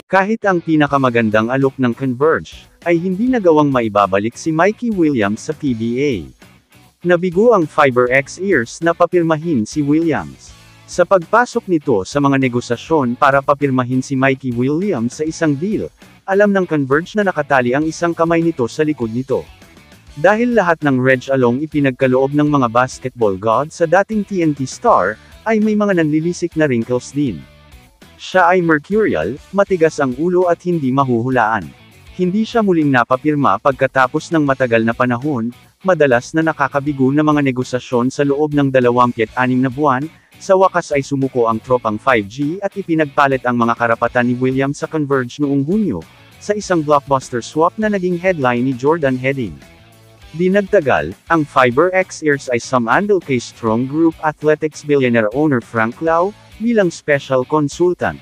Kahit ang pinakamagandang alok ng Converge, ay hindi nagawang maibabalik si Mikey Williams sa PBA. Nabigo ang FiberX ears na papirmahin si Williams. Sa pagpasok nito sa mga negosasyon para papirmahin si Mikey Williams sa isang deal, alam ng Converge na nakatali ang isang kamay nito sa likod nito. Dahil lahat ng Reg Along ipinagkaloob ng mga basketball god sa dating TNT star, ay may mga nanlilisik na wrinkles din. Siya ay mercurial, matigas ang ulo at hindi mahuhulaan. Hindi siya muling napapirma pagkatapos ng matagal na panahon, madalas na nakakabigo na mga negosasyon sa loob ng 26 na buwan, sa wakas ay sumuko ang tropang 5G at ipinagpalit ang mga karapatan ni Williams sa Converge noong Hunyo, sa isang blockbuster swap na naging headline ni Jordan Heading. Di nagtagal, ang FiberX ears ay sumandal kay Strong Group Athletics billionaire owner Frank Lau, bilang special consultant.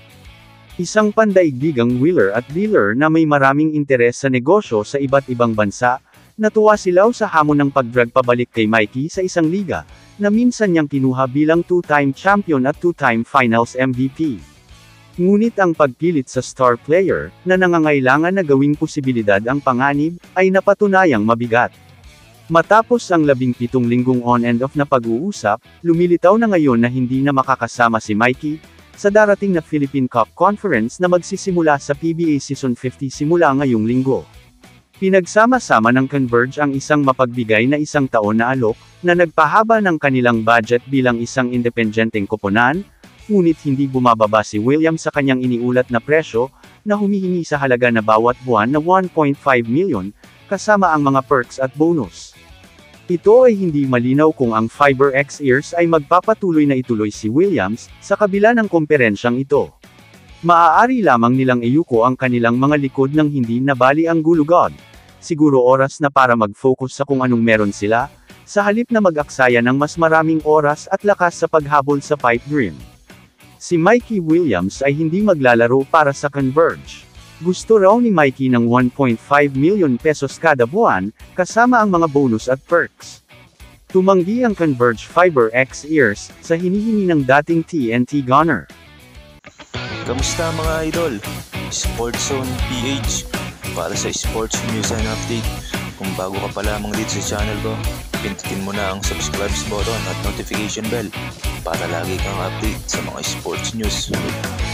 Isang pandaigdigang wheeler at dealer na may maraming interes sa negosyo sa iba't ibang bansa, natuwa si Lau sa hamon ng pagdrag pabalik kay Mikey sa isang liga, na minsan niyang kinuha bilang 2-time champion at 2-time finals MVP. Ngunit ang pagpilit sa star player, na nangangailangan na gawing posibilidad ang panganib, ay napatunayang mabigat. Matapos ang 17 linggong on and off na pag-uusap, lumilitaw na ngayon na hindi na makakasama si Mikey, sa darating na Philippine Cup Conference na magsisimula sa PBA Season 50 simula ngayong linggo. Pinagsama-sama ng Converge ang isang mapagbigay na isang taon na alok, na nagpahaba ng kanilang budget bilang isang independenteng koponan, ngunit hindi bumababa si Williams sa kanyang iniulat na presyo, na humihingi sa halaga na bawat buwan na 1.5 million, kasama ang mga perks at bonus. Ito ay hindi malinaw kung ang FiberX ears ay magpapatuloy na ituloy si Williams, sa kabila ng komperensyang ito. Maaari lamang nilang iyuko ang kanilang mga likod nang hindi nabali ang gulugod. Siguro oras na para mag-focus sa kung anong meron sila, sa halip na mag-aksaya ng mas maraming oras at lakas sa paghabol sa pipe dream. Si Mikey Williams ay hindi maglalaro para sa Converge. Gusto raw ni Mikey ng 1.5 million pesos kada buwan, kasama ang mga bonus at perks. Tumanggi ang Converge FiberX ears, sa hinihingi ng dating TNT gunner. Kamusta mga idol? Sports Zone PH, para sa sports news and update. Kung bago ka pa lamang dito sa channel ko, pindutin mo na ang subscribe button at notification bell, para lagi kang update sa mga sports news.